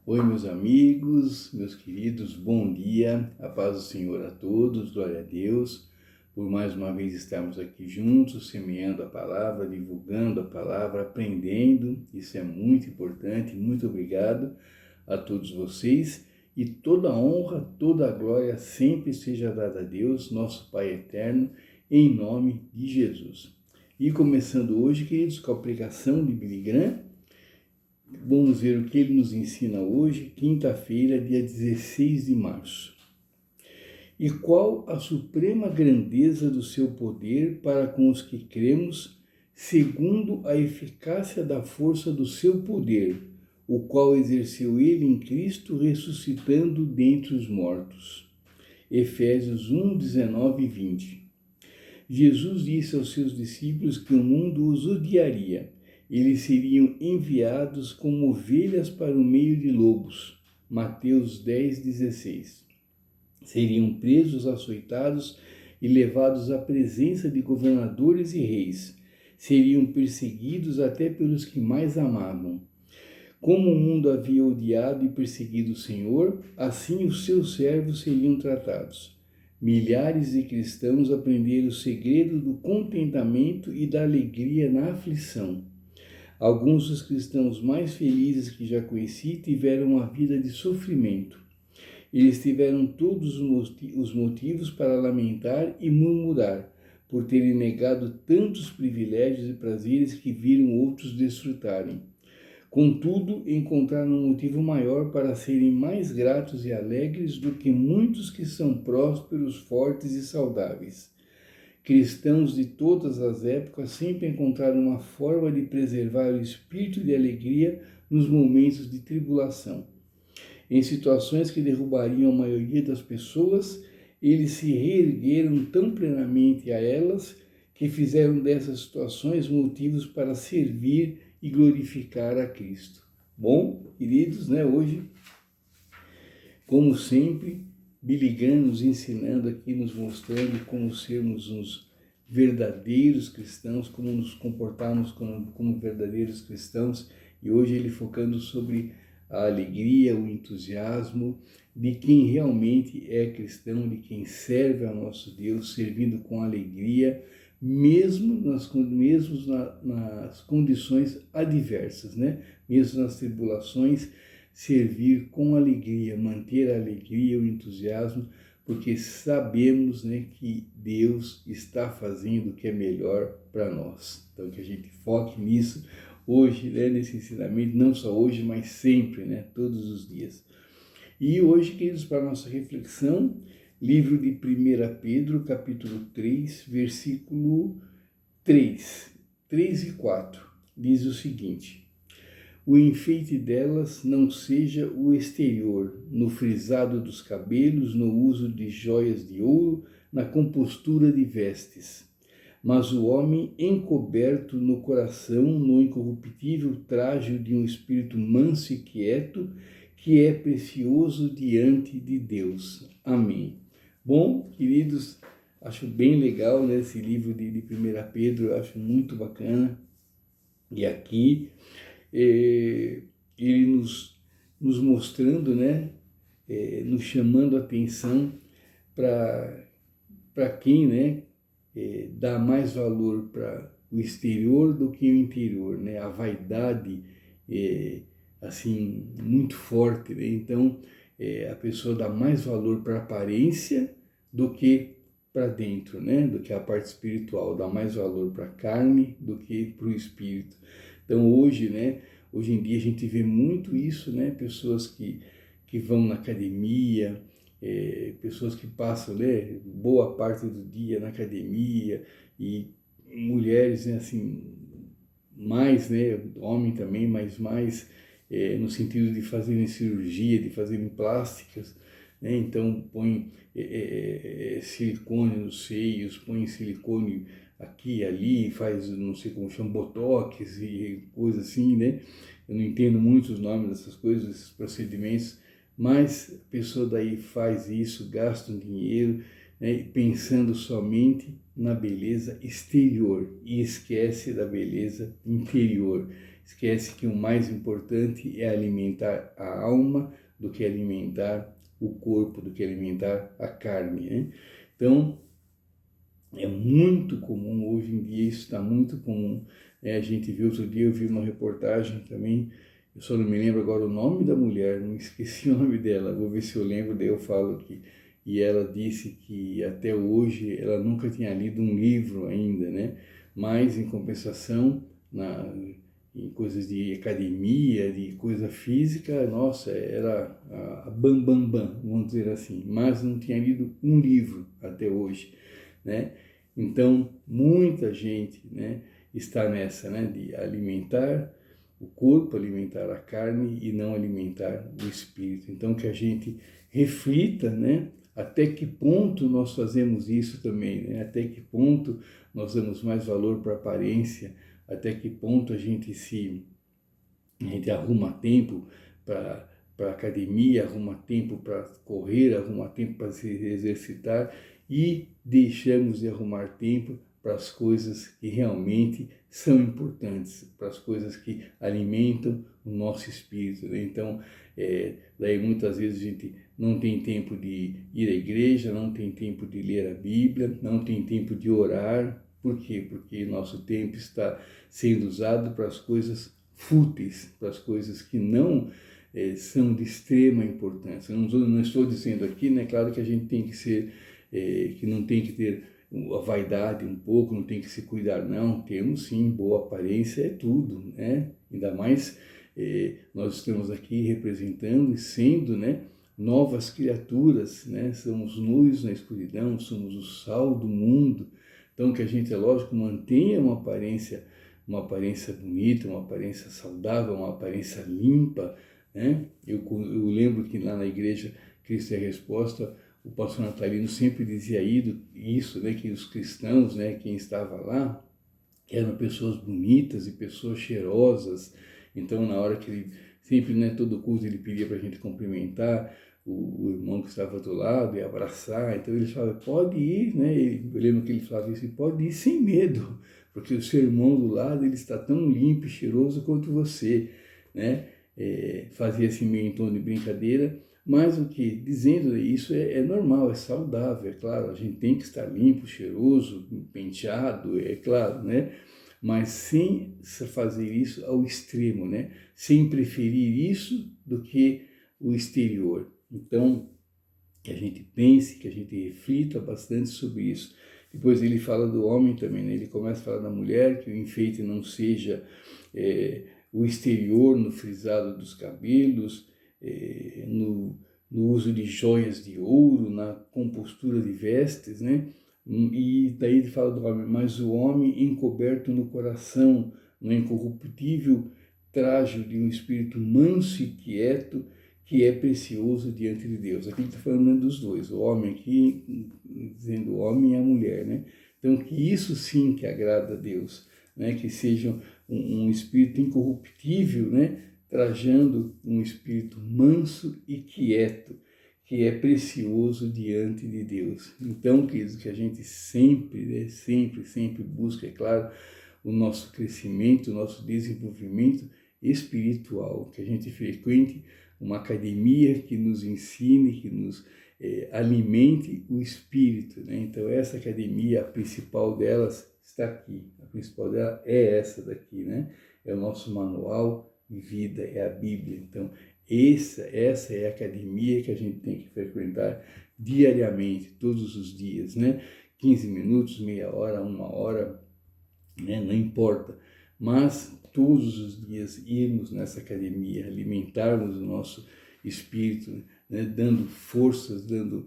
Oi, meus amigos, meus queridos, bom dia, a paz do Senhor a todos, glória a Deus, por mais uma vez estarmos aqui juntos, semeando a palavra, divulgando a palavra, aprendendo, isso é muito importante, muito obrigado a todos vocês e toda a honra, toda a glória sempre seja dada a Deus, nosso Pai eterno, em nome de Jesus. E começando hoje, queridos, com a pregação de Billy Graham. Vamos ver o que ele nos ensina hoje, quinta-feira, dia 16 de março. E qual a suprema grandeza do seu poder para com os que cremos, segundo a eficácia da força do seu poder, o qual exerceu ele em Cristo, ressuscitando dentre os mortos. Efésios 1, 19 e 20. Jesus disse aos seus discípulos que o mundo os odiaria. Eles seriam enviados como ovelhas para o meio de lobos. Mateus 10, 16. Seriam presos, açoitados e levados à presença de governadores e reis. Seriam perseguidos até pelos que mais amavam. Como o mundo havia odiado e perseguido o Senhor, assim os seus servos seriam tratados. Milhares de cristãos aprenderam o segredo do contentamento e da alegria na aflição. Alguns dos cristãos mais felizes que já conheci tiveram uma vida de sofrimento. Eles tiveram todos os motivos para lamentar e murmurar, por terem negado tantos privilégios e prazeres que viram outros desfrutarem. Contudo, encontraram um motivo maior para serem mais gratos e alegres do que muitos que são prósperos, fortes e saudáveis. Cristãos de todas as épocas sempre encontraram uma forma de preservar o espírito de alegria nos momentos de tribulação. Em situações que derrubariam a maioria das pessoas, eles se reergueram tão plenamente a elas que fizeram dessas situações motivos para servir e glorificar a Cristo. Bom, queridos, hoje, como sempre, Billy Graham nos ensinando aqui, nos mostrando como sermos uns verdadeiros cristãos, como nos comportarmos como verdadeiros cristãos, e hoje ele focando sobre a alegria, o entusiasmo de quem realmente é cristão, de quem serve ao nosso Deus, servindo com alegria, mesmo nas condições adversas, mesmo nas tribulações, servir com alegria, manter a alegria, o entusiasmo, porque sabemos que Deus está fazendo o que é melhor para nós. Então que a gente foque nisso hoje, nesse ensinamento, não só hoje, mas sempre, todos os dias. E hoje, queridos, para a nossa reflexão, livro de 1 Pedro, capítulo 3, versículo 3 e 4, diz o seguinte: o enfeite delas não seja o exterior, no frisado dos cabelos, no uso de joias de ouro, na compostura de vestes, mas o homem encoberto no coração, no incorruptível trajo de um espírito manso e quieto, que é precioso diante de Deus. Amém. Bom, queridos, acho bem legal esse livro de 1 Pedro, acho muito bacana. E aqui ele nos mostrando, nos chamando a atenção para quem dá mais valor para o exterior do que o interior, a vaidade assim muito forte, então a pessoa dá mais valor para a aparência do que para dentro, do que a parte espiritual, dá mais valor para a carne do que para o espírito. Então hoje em dia a gente vê muito isso, pessoas que vão na academia, pessoas que passam boa parte do dia na academia, e mulheres assim, mais, homem também, mas mais no sentido de fazerem cirurgia, de fazerem plásticas, então põe silicone nos seios, põe silicone aqui e ali, faz, não sei como chama, botox e coisa assim, Eu não entendo muito os nomes dessas coisas, desses procedimentos, mas a pessoa daí faz isso, gasta um dinheiro, pensando somente na beleza exterior e esquece da beleza interior. esquece que o mais importante é alimentar a alma do que alimentar o corpo, do que alimentar a carne, né? Então, é muito comum, hoje em dia isso está muito comum, né? A gente viu, outro dia eu vi uma reportagem também, eu só não me lembro agora o nome da mulher, não esqueci o nome dela, vou ver se eu lembro, daí eu falo aqui. E ela disse que até hoje ela nunca tinha lido um livro ainda, né? Mas, em compensação, em coisas de academia, de coisa física, nossa, era a bam, bam, bam, vamos dizer assim. Mas não tinha lido um livro até hoje, né? Então, muita gente, né, está nessa, né, de alimentar o corpo, alimentar a carne e não alimentar o espírito. Então, que a gente reflita, né, até que ponto nós fazemos isso também, né? Até que ponto nós damos mais valor para a aparência, até que ponto a gente arruma tempo para academia, arruma tempo para correr, arruma tempo para se exercitar e deixamos de arrumar tempo para as coisas que realmente são importantes, para as coisas que alimentam o nosso espírito, né? Então, daí muitas vezes a gente não tem tempo de ir à igreja, não tem tempo de ler a Bíblia, não tem tempo de orar. Por quê? Porque nosso tempo está sendo usado para as coisas fúteis, para as coisas que não são de extrema importância. Não estou dizendo aqui, né, claro que a gente tem que ser, que não tem que ter a vaidade um pouco, não tem que se cuidar, não. Temos sim, boa aparência é tudo, né? Ainda mais nós estamos aqui representando e sendo, né, novas criaturas, né? Somos luz na escuridão, somos o sal do mundo. Então que a gente, é lógico, mantenha uma aparência bonita, uma aparência saudável, uma aparência limpa, né? Eu lembro que lá na igreja Cristo é a Resposta, o pastor Natalino sempre dizia isso, né? Que os cristãos, né? Quem estava lá, eram pessoas bonitas e pessoas cheirosas. Então, na hora que ele, sempre, né? Todo culto ele pedia para a gente cumprimentar o irmão que estava do lado e abraçar. Então ele falava, pode ir, né? Eu lembro que ele falava isso, pode ir sem medo, porque o seu irmão do lado, ele está tão limpo e cheiroso quanto você, né? Fazia assim meio em tom de brincadeira, mas o que, dizendo isso, é normal, é saudável, é claro, a gente tem que estar limpo, cheiroso, penteado, é claro, né? Mas sem fazer isso ao extremo, né? Sem preferir isso do que o exterior. Então, que a gente pense, que a gente reflita bastante sobre isso. Depois ele fala do homem também, né? Ele começa a falar da mulher, que o enfeite não seja o exterior, no frisado dos cabelos, no uso de joias de ouro, na compostura de vestes, né? E daí ele fala do homem, mas o homem encoberto no coração, no incorruptível traje de um espírito manso e quieto, que é precioso diante de Deus. Aqui ele está falando dos dois, o homem aqui, dizendo o homem e a mulher, né? Então, que isso sim que agrada a Deus, né? Que seja um espírito incorruptível, né? Trajando um espírito manso e quieto, que é precioso diante de Deus. Então, queridos, que a gente sempre, né? sempre busca, é claro, o nosso crescimento, o nosso desenvolvimento espiritual, que a gente frequente uma academia que nos ensine, que nos alimente o espírito, né? Então essa academia, a principal delas está aqui, a principal dela é essa daqui, né? É o nosso manual de vida, é a Bíblia. Então essa é a academia que a gente tem que frequentar diariamente, todos os dias, né? 15 minutos, meia hora, uma hora, né? Não importa, mas todos os dias irmos nessa academia, alimentarmos o nosso espírito, né? Dando forças, dando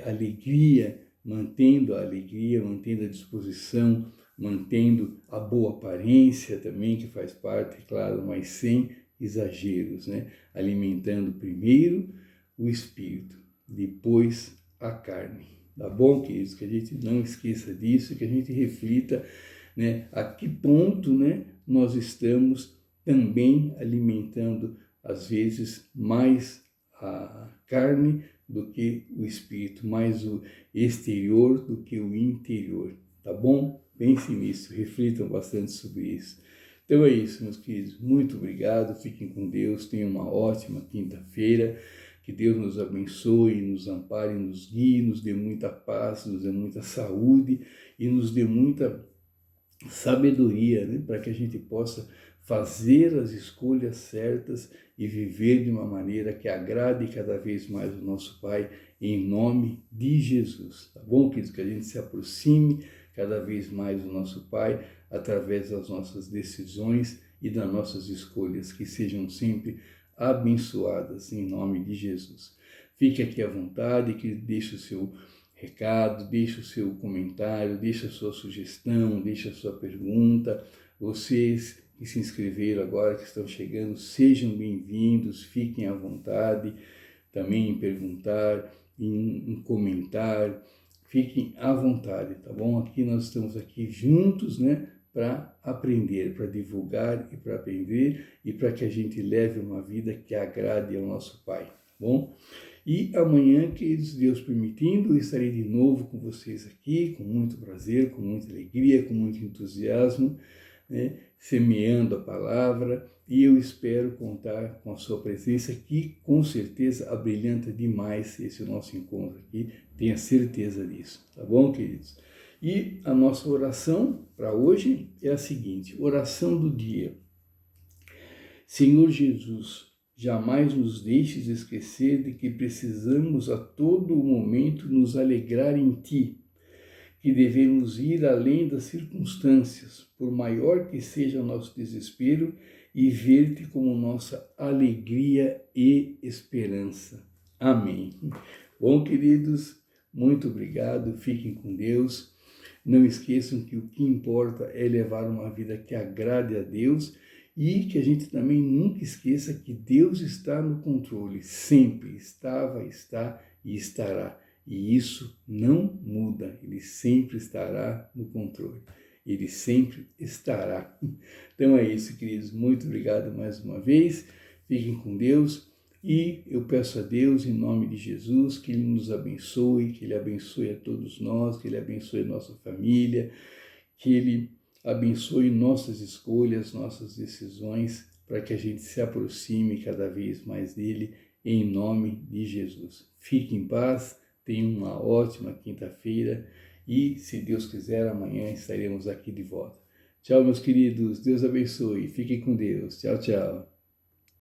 alegria, mantendo a disposição, mantendo a boa aparência também, que faz parte, claro, mas sem exageros, né? Alimentando primeiro o espírito, depois a carne. Tá bom, queridos? Que a gente não esqueça disso, que a gente reflita, né, a que ponto, né, nós estamos também alimentando, às vezes, mais a carne do que o espírito, mais o exterior do que o interior, tá bom? Pensem nisso, reflitam bastante sobre isso. Então é isso, meus queridos. Muito obrigado. Fiquem com Deus. Tenham uma ótima quinta-feira. Que Deus nos abençoe, nos ampare, nos guie, nos dê muita paz, nos dê muita saúde e nos dê muita sabedoria, né? Para que a gente possa fazer as escolhas certas e viver de uma maneira que agrade cada vez mais o nosso Pai, em nome de Jesus. Tá bom, queridos? Que a gente se aproxime cada vez mais do nosso Pai através das nossas decisões e das nossas escolhas, que sejam sempre abençoadas em nome de Jesus. Fique aqui à vontade, que deixe o seu recado, deixe o seu comentário, deixe a sua sugestão, deixe a sua pergunta. Vocês que se inscreveram agora, que estão chegando, sejam bem-vindos, fiquem à vontade também em perguntar, em comentar, fiquem à vontade, tá bom? Aqui nós estamos aqui juntos, né, para aprender, para divulgar e para aprender e para que a gente leve uma vida que agrade ao nosso Pai, tá bom? E amanhã, queridos, Deus permitindo, eu estarei de novo com vocês aqui, com muito prazer, com muita alegria, com muito entusiasmo, né, semeando a palavra, e eu espero contar com a sua presença, que com certeza abrilhanta demais esse nosso encontro aqui, tenha certeza disso, tá bom, queridos? E a nossa oração para hoje é a seguinte, oração do dia. Senhor Jesus, jamais nos deixes esquecer de que precisamos a todo momento nos alegrar em Ti, que devemos ir além das circunstâncias, por maior que seja o nosso desespero, e ver-te como nossa alegria e esperança. Amém. Bom, queridos, muito obrigado, fiquem com Deus. Não esqueçam que o que importa é levar uma vida que agrade a Deus e que a gente também nunca esqueça que Deus está no controle, sempre estava, está e estará. E isso não muda, Ele sempre estará no controle, Ele sempre estará. Então é isso, queridos, muito obrigado mais uma vez, fiquem com Deus e eu peço a Deus, em nome de Jesus, que Ele nos abençoe, que Ele abençoe a todos nós, que Ele abençoe a nossa família, que Ele abençoe nossas escolhas, nossas decisões, para que a gente se aproxime cada vez mais dEle, em nome de Jesus. Fique em paz, tenha uma ótima quinta-feira e, se Deus quiser, amanhã estaremos aqui de volta. Tchau, meus queridos, Deus abençoe, fiquem com Deus. Tchau, tchau.